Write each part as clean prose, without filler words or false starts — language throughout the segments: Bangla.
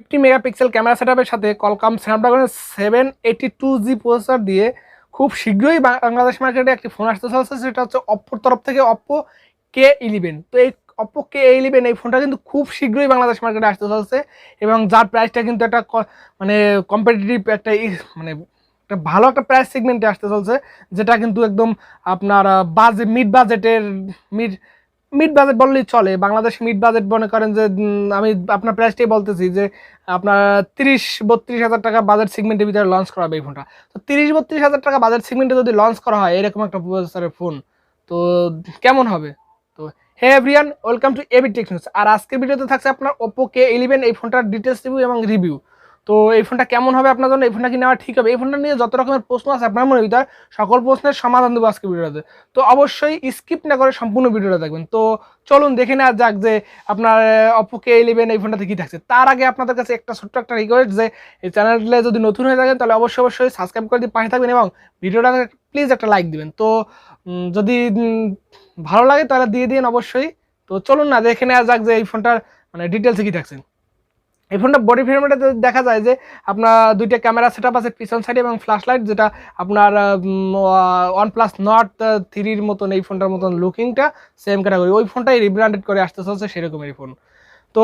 50 মেগাপিক্সেল ক্যামেরা সেটআপের সাথে Qualcomm Snapdragon 782G প্রসেসর দিয়ে খুব শীঘ্রই বাংলাদেশ মার্কেটে একটি ফোন আসতে চলেছে, সেটা হচ্ছে অপ্পোর তরফ থেকে Oppo K11। তো এই Oppo K11 এই ফোনটা কিন্তু খুব শীঘ্রই বাংলাদেশ মার্কেটে আসতে চলেছে এবং যার প্রাইসটা কিন্তু একটা মানে কম্পিটিটিভ একটা মানে একটা ভালো একটা প্রাইস সেগমেন্টে আসতে চলছে, যেটা কিন্তু একদম আপনার মিড বাজেটের মিড মিড বাজেট বললেই চলে। বাংলাদেশ মিড বাজেট মনে করেন যে আমি আপনার প্রাইসটাই বলতেছি যে আপনার 30-32 হাজার টাকা বাজেট সেগমেন্টের ভিতরে লঞ্চ করা হবে এই ফোনটা। তো 30-32 হাজার টাকা বাজেট সেগমেন্টে যদি লঞ্চ করা হয় এরকম একটা প্রসেসরের ফোন, তো কেমন হবে? তো hey everyone, welcome to ABTechnews। আর আজকের ভিডিওতে থাকছে আপনার Oppo K11 এই ফোনটার ডিটেলস রিভিউ এবং রিভিউ। তো এই ফোনটা কেমন হবে আপনার জন্য, এই ফোনটা কি নেওয়া ঠিক হবে, এই ফোনটা নিয়ে যত রকমের প্রশ্ন আছে আপনার মনে ভিতর সকল প্রশ্নের সমাধান দেবো আজকের ভিডিওতে। তো অবশ্যই স্কিপ না করে সম্পূর্ণ ভিডিওটা দেখবেন। তো চলুন দেখে নেওয়া যাক যে আপনার Oppo K11 এই ফোনটাতে কি থাকছে। তার আগে আপনাদের কাছে একটা ছোট্ট একটা রিকোয়েস্ট, যে এই চ্যানেলে যদি নতুন হয়ে থাকেন তাহলে অবশ্যই সাবস্ক্রাইব করে দিয়ে পাশে থাকবেন এবং ভিডিওটা প্লিজ একটা লাইক দিবেন। তো যদি ভালো লাগে তাহলে দিয়ে দিন অবশ্যই। তো চলুন না দেখে নেওয়া যাক যে এই ফোনটার মানে ডিটেলসে কি থাকছে। এই ফোনটা বডি ফ্রেমটা দেখা যায় যে আপনার দুইটা ক্যামেরা সেটআপ আছে পিছন সাইডে এবং ফ্ল্যাশ লাইট, যেটা আপনার OnePlus Nord 3-র মতন এই ফোনটার মতন লুকিংটা সেম ক্যাটাগরি, ওই ফোনটাই রিব্র্যান্ডেড করে আসতে চলছে সেরকমেরই ফোন। তো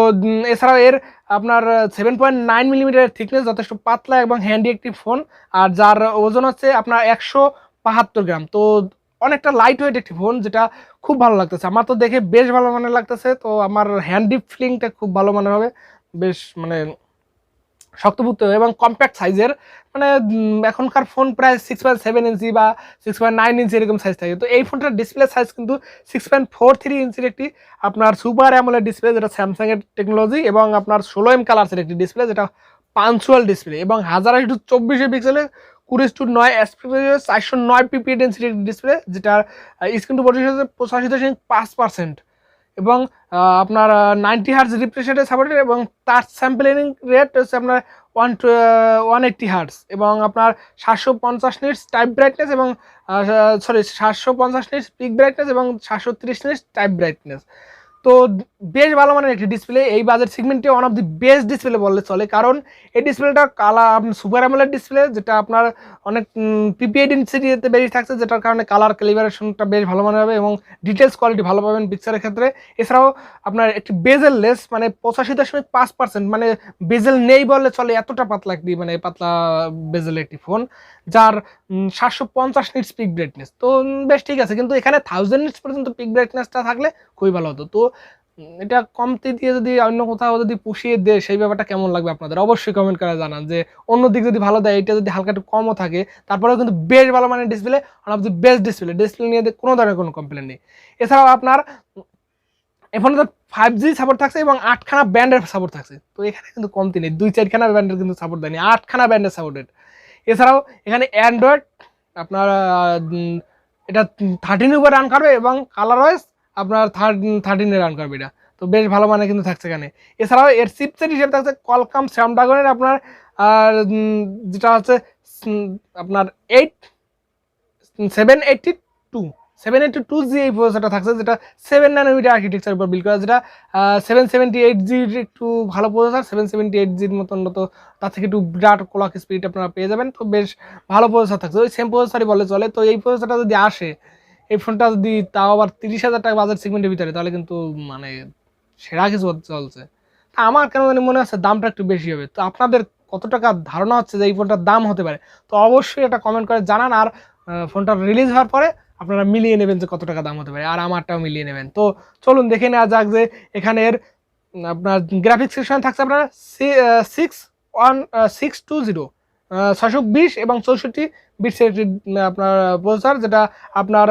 এছাড়াও এর আপনার 7.9 মিলিমিটারের থিকনেস, যথেষ্ট পাতলা এবং হ্যান্ডি একটি ফোন, আর যার ওজন হচ্ছে আপনার 172 গ্রাম। তো অনেকটা লাইট ওয়েট একটি ফোন, যেটা খুব ভালো লাগতেছে আমার, তো দেখে বেশ ভালো মানের লাগতেছে। তো আমার হ্যান্ডি ফিলিংটা খুব ভালো মানের হবে, বেশ মানে শক্তপুক্ত এবং কম্প্যাক্ট সাইজের। মানে এখনকার ফোন প্রায় 6.7 ইঞ্চি বা 6.9 ইঞ্চি এরকম সাইজ থাকে। তো এই ফোনটার ডিসপ্লে সাইজ কিন্তু 6.43 ইঞ্চির একটি আপনার সুপার অ্যামোলেড ডিসপ্লে, যেটা স্যামসাংয়ের টেকনোলজি, এবং আপনার 16M কালার্সের একটি ডিসপ্লে, যেটা পাঞ্চুয়াল ডিসপ্লে, এবং 1024 পিক্সেলের 20:9 অ্যাসপেক্ট রেশিও 409 পিপি ডেন্সিটি ডিসপ্লে, যেটার স্ক্রিন টু বডি রেশিও 85.5%, এবং আপনার 90 হার্টজ রিফ্রেশ রেটে সাপোর্টেড, এবং টাচ স্যাম্পলিং রেট হচ্ছে আপনার 180 হার্টজ, এবং আপনার 750 নিটস টাইপ ব্রাইটনেস, এবং 750 নিটস পিক ব্রাইটনেস, এবং 730 নিটস টাইপ ব্রাইটনেস। তো বেশ ভালো মানের একটি ডিসপ্লে, এই বাজেট সেগমেন্টে one of the best display বললে চলে, কারণ এই ডিসপ্লেটা কালার সুপার অ্যামোলেড ডিসপ্লে, যেটা আপনার অনেক পিপিআই ডেনসিটিতে বেশি থাকছে, যেটার কারণে কালার ক্যালিব্রেশনটা বেশ ভালো মানের হবে এবং ডিটেলস কোয়ালিটি ভালো পাবেন পিকচারের ক্ষেত্রে। এছাড়াও আপনার একটি বেজেল লেস, মানে 85.5%, মানে বেজেল নেই বললে চলে, এতটা পাতলা একটি মানে পাতলা বেজেল একটি ফোন, যার 750 নিটস পিক ব্রাইটনেস। তো বেশ ঠিক আছে, কিন্তু এখানে 1000 নিটস পর্যন্ত পিক ব্রাইটনেসটা থাকলে খুবই ভালো হতো। তো এটা কমতি দিয়ে যদি অন্য কোথাও যদি পুষিয়ে দেয় সেই ব্যাপারটা কেমন লাগবে আপনাদের, অবশ্যই কমেন্ট করে জানান। যে অন্য দিক যদি ভালো দেয়, এটা যদি হালকা একটু কমও থাকে, তারপরেও কিন্তু বেশ ভালো মানের display, one of the best display নিয়ে কোনো ধরনের কোনো কমপ্লেন নেই। এছাড়াও আপনার এখানে তো 5G সাপোর্ট থাকছে এবং 8খানা ব্যান্ডের সাপোর্ট থাকছে। তো এখানে কিন্তু কমতি নেই, 2-4খানা ব্যান্ডের কিন্তু সাপোর্ট দেয়নি, 8খানা ব্যান্ডের সাপোর্টেড। এছাড়াও এখানে অ্যান্ড্রয়েড আপনার এটা 13 উপর রান করবে, এবং কালার ওয়াইজ আপনার 13 রান করবে এটা। তো বেশ ভালো মানে কিন্তু থাকছে এখানে। এছাড়াও এর চিপসেট হিসেবে থাকছে Qualcomm Snapdragon আপনার যেটা হচ্ছে আপনার 782G এই প্রসেসরটা থাকছে, যেটা 7 ন্যানোমিটার আর্কিটেকচার উপর বিল্ড করা, যেটা 778Gর একটু ভালো প্রসেসর, 778Gর মতন তো তার থেকে একটু বিরাট ক্লক স্পিড আপনারা পেয়ে যাবেন। তো বেশ ভালো প্রসেসর থাকছে, ওই সেম প্রসেসরই বলে চলে। তো এই প্রসেসরটা যদি আসে, এই ফোনটা যদি তাও আবার 30,000 টাকা বাজার সেগমেন্টের ভিতরে, তাহলে কিন্তু মানে সেরা কিছু চলছে। তা আমার কেন জানি মনে হচ্ছে দামটা একটু বেশি হবে। তো আপনাদের কত টাকা ধারণা হচ্ছে যে এই ফোনটার দাম হতে পারে, তো অবশ্যই এটা কমেন্ট করে জানান। আর ফোনটা রিলিজ হওয়ার পরে আপনারা মিলিয়ে নেবেন যে কত টাকা দাম হতে পারে, আর আমারটাও মিলিয়ে নেবেন। তো চলুন দেখে নেওয়া যাক যে এখানের আপনার গ্রাফিক্স সেকশন থাকছে আপনার 620 এবং 64 বিটসের আপনার প্রসেসর, যেটা আপনার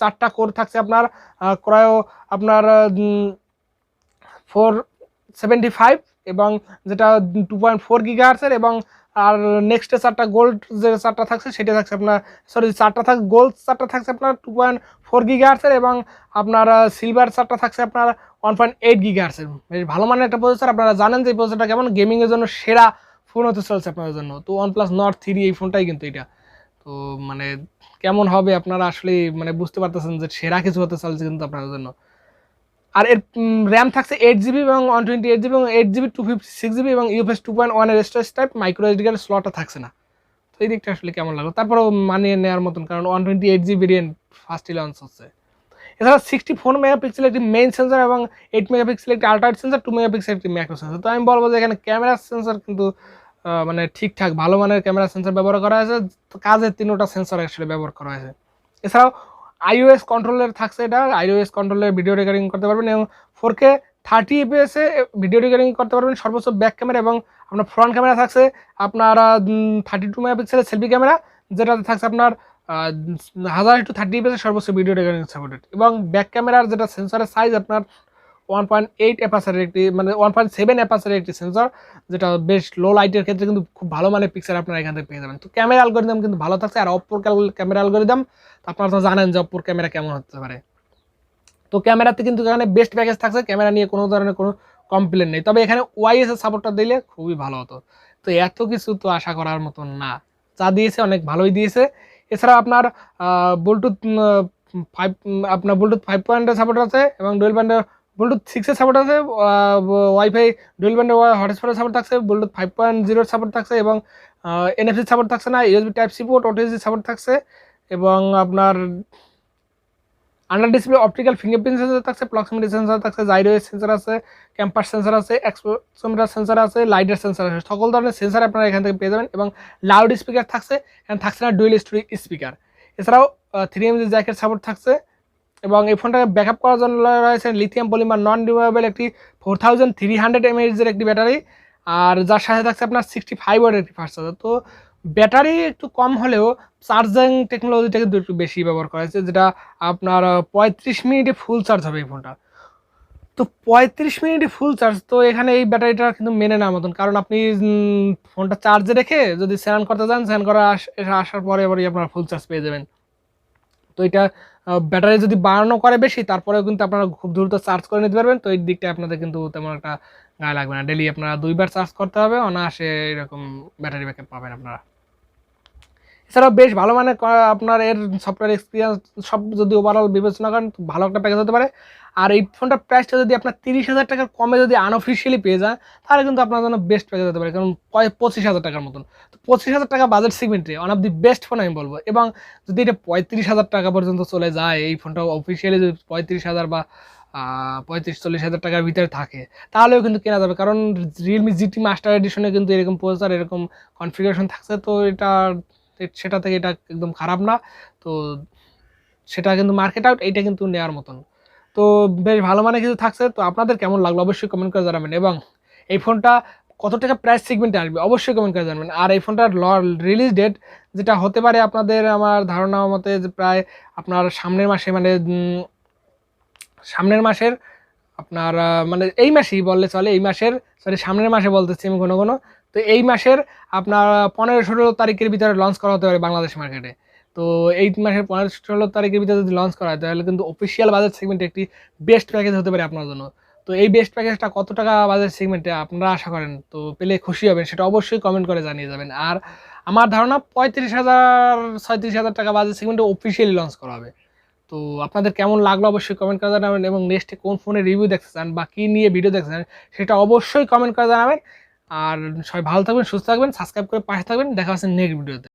4টা কোর থাকছে আপনার ক্রয়ো আপনার 475, এবং যেটা 2.4 গিগাহার্টসের, এবং আর নেক্সটে 4টা গোল্ড যে 4টা থাকছে সেটা থাকছে আপনার গোল্ড 4টা থাকছে আপনার 2.4 গিগাহার্টসের, এবং আপনার সিলভার 4টা থাকছে আপনার 1.8 গিগাহার্টসের। বেশ ভালো মানের একটা প্রসেসর। আপনারা জানেন যে এই প্রসেসরটা কেমন, গেমিংয়ের জন্য সেরা ফোন হতে চলছে আপনাদের জন্য। তো OnePlus Nord 3 এই ফোনটাই কিন্তু এটা। তো মানে কেমন হবে আপনারা আসলে মানে বুঝতে পারতেছেন যে সেরা কিছু হতে চলছে কিন্তু আপনাদের জন্য। আর এর র্যাম থাকছে 8 জিবি এবং 128 জিবি এবং 8 জিবি 256 জিবি এবং ইউএফএস 2.1 এর স্টোরেজ টাইপ, মাইক্রো এসডি কার্ডের স্লটটা থাকছে না। তো এই দিকটা আসলে কেমন লাগলো, তারপরেও মানিয়ে নেওয়ার মতন, কারণ 128 জিবি ভেরিয়েন্ট ফার্স্টই লঞ্চ হচ্ছে। এছাড়া 64 মেগাপিক্সেল একটি মেইন সেন্সর এবং 8 মেগাপিক্সেল একটি আল্ট্রা সেন্সর, 2 মেগাপিক্সেল একটি ম্যাক্রো সেন্সর। তো আমি বলবো যে এখানে ক্যামেরা সেন্সর কিন্তু মানে ঠিকঠাক ভালো মানের ক্যামেরা সেন্সর ব্যবহার করা হয়েছে, কাজের 3টা সেন্সর আসলে ব্যবহার করা হয়েছে। এছাড়াও আইওএস কন্ট্রোলের থাকছে, এটা আইওএস কন্ট্রোলের ভিডিও রেকর্ডিং করতে পারবেন এবং 4K 30 fps এ ভিডিও রেকর্ডিং করতে পারবেন। সর্বোচ্চ ব্যাক ক্যামেরা এবং আপনার ফ্রন্ট ক্যামেরা থাকছে আপনারা 32 মেগাপিক্সেলের সেলফি ক্যামেরা, যেটাতে থাকছে আপনার 1000x30 fps সর্বোচ্চ ভিডিও রেকর্ডিং সাপোর্টেড, এবং ব্যাক ক্যামেরার যেটা সেন্সরের সাইজ আপনার 1.8 অ্যাপারচারের একটি মানে 1.7 অ্যাপারচারের একটি সেন্সর, যেটা বেশ লো লাইটের ক্ষেত্রে কিন্তু খুব ভালো মানের পিকচার আপনারা এখান থেকে পেয়ে যাবেন। তো ক্যামেরা অ্যালগরিদম কিন্তু ভালো থাকছে। আর অপ্পোর ক্যামেরা অ্যালগরিদম আপনারা তো জানেন যে অপ্পোর ক্যামেরা কেমন হতে পারে। তো ক্যামেরাতে কিন্তু এখানে বেস্ট প্যাকেজ থাকছে, ক্যামেরা নিয়ে কোনো ধরনের কোনো কমপ্লেন নেই, তবে এখানে ওয়াইএস এর সাপোর্টটা দিলে খুবই ভালো হতো। তো এত কিছু তো আশা করার মতন না, যা দিয়েছে অনেক ভালোই দিয়েছে। এছাড়া আপনার ব্লুটুথ 5 আপনার ব্লুটুথ 5.0 সাপোর্ট আছে এবং ডুয়েল ব্যান্ডের ব্লুটুথ 6 এর সাপোর্ট আছে, ওয়াইফাই ডুয়েল ব্যান্ডের হটস্পটের সাপোর্ট থাকছে, ব্লুটুথ 5.0 সাপোর্ট থাকছে এবং এনএফসি সাপোর্ট থাকছে না, USB type C port OTG support থাকছে এবং আপনার under display optical fingerprint sensor থাকছে, প্রক্সিমিটি সেন্সর থাকছে, জাইরোএস সেন্সর আছে, ক্যাম্পাস সেন্সর আছে, এক্সপোমিটার সেন্সর আছে, লাইটের সেন্সর আছে, সকল ধরনের সেন্সর আপনারা এখান থেকে পেয়ে যাবেন। এবং লাউড স্পিকার থাকছে, এখানে থাকছে না ডুয়েল স্টোরি স্পিকার। এছাড়াও 3mg জ্যাকের সাপোর্ট থাকছে এবং এই ফোনটাকে ব্যাকআপ করার জন্য রয়েছে লিথিয়াম পলিমার নন রিমুভেবল একটি 4300 mAh একটি ব্যাটারি, আর যার সাথে থাকছে আপনার 65 ওয়াটের একটি ফাস্ট চার্জার। তো ব্যাটারি একটু কম হলেও চার্জিং টেকনোলজিটা কিন্তু একটু বেশি ব্যবহার করা হয়েছে, যেটা আপনার 35 মিনিটে ফুল চার্জ হবে এই ফোনটা। তো 35 মিনিটে ফুল চার্জ, তো এখানে এই ব্যাটারিটা কিন্তু মেনে নেওয়ার মতন, কারণ আপনি ফোনটা চার্জে রেখে যদি স্নান করতে যান, স্নান করা আসার পরে এবারই আপনারা ফুল চার্জ পেয়ে যাবেন। তো এটা ব্যাটারি যদি বাড়ানো করে বেশি, তারপরেও কিন্তু আপনারা খুব দ্রুত চার্জ করে নিতে পারবেন। তো এই দিকটা আপনাদের কিন্তু তেমন একটা গায়ে লাগবে না, ডেলি আপনারা 2বার চার্জ করতে হবে, অনায়াসে এরকম ব্যাটারি ব্যাকআপ পাবেন আপনারা। এছাড়াও বেশ ভালো মানে আপনার এর সফটওয়্যার এক্সপিরিয়েন্স সব যদি ওভারঅল বিবেচনা করেন তো ভালো একটা প্যাকেজ হতে পারে। আর এই ফোনটার প্রাইসটা যদি আপনার 30,000 টাকার কমে যদি আনঅফিসিয়ালি পেয়ে যায়, তাহলে কিন্তু আপনার জন্য বেস্ট প্যাকেজ হতে পারে, কারণ 25,000 টাকার মতন। তো 25,000 টাকা বাজেট সেগমেন্টে one of the best phone আমি বলবো। এবং যদি এটা 35,000 টাকা পর্যন্ত চলে যায়, এই ফোনটা অফিসিয়ালি যদি 35,000 বা 35-40,000 টাকার ভিতরে থাকে, তাহলেও কিন্তু কেনা যাবে, কারণ রিয়েলমি জিটি মাস্টার এডিশনে কিন্তু এরকম প্রসেসর এরকম কনফিগারেশন থাকছে। তো এটা সেটা থেকে এটা একদম খারাপ না। তো সেটা কিন্তু মার্কেট আউট, এইটা কিন্তু নেওয়ার মতন। তো বেশ ভালো মানে কিছু থাকছে। তো আপনাদের কেমন লাগলো অবশ্যই কমেন্ট করে জানাবেন, এবং এই ফোনটা কত টাকা প্রাইস সেগমেন্টে আসবে অবশ্যই কমেন্ট করে জানাবেন। আর এই ফোনটার রিলিজ ডেট যেটা হতে পারে আপনাদের আমার ধারণা মতে যে প্রায় আপনার সামনের মাসে, মানে সামনের মাসের আপনার মানে এই মাসেই বললে চলে, এই মাসের সামনের মাসে বলতেছি আমি কোনো কোনো। তো এই মাসের আপনার 15-16 তারিখের ভিতরে লঞ্চ করা হতে পারে বাংলাদেশ মার্কেটে। তো এই মাসের 15-16 তারিখের ভিতরে যদি লঞ্চ করা হয়, তাহলে কিন্তু অফিসিয়াল বাজেট সেগমেন্টে একটি বেস্ট প্যাকেজ হতে পারে আপনার জন্য। তো এই বেস্ট প্যাকেজটা কত টাকা বাজেট সেগমেন্টে আপনারা আশা করেন, তো পেলে খুশি হবেন, সেটা অবশ্যই কমেন্ট করে জানিয়ে যাবেন। আর আমার ধারণা 35,000-36,000 টাকা বাজেট সেগমেন্টে অফিসিয়ালি লঞ্চ করা হবে। তো আপনাদের কেমন লাগলো অবশ্যই কমেন্ট করে জানাবেন, এবং নেক্সটে কোন ফোনের রিভিউ দেখতে চান বা কী নিয়ে ভিডিও দেখতে চান সেটা অবশ্যই কমেন্ট করে জানাবেন। আর সবাই ভালো থাকবেন, সুস্থ থাকবেন, সাবস্ক্রাইব করে পাশে থাকবেন। দেখা হচ্ছে নেক্সট ভিডিওতে।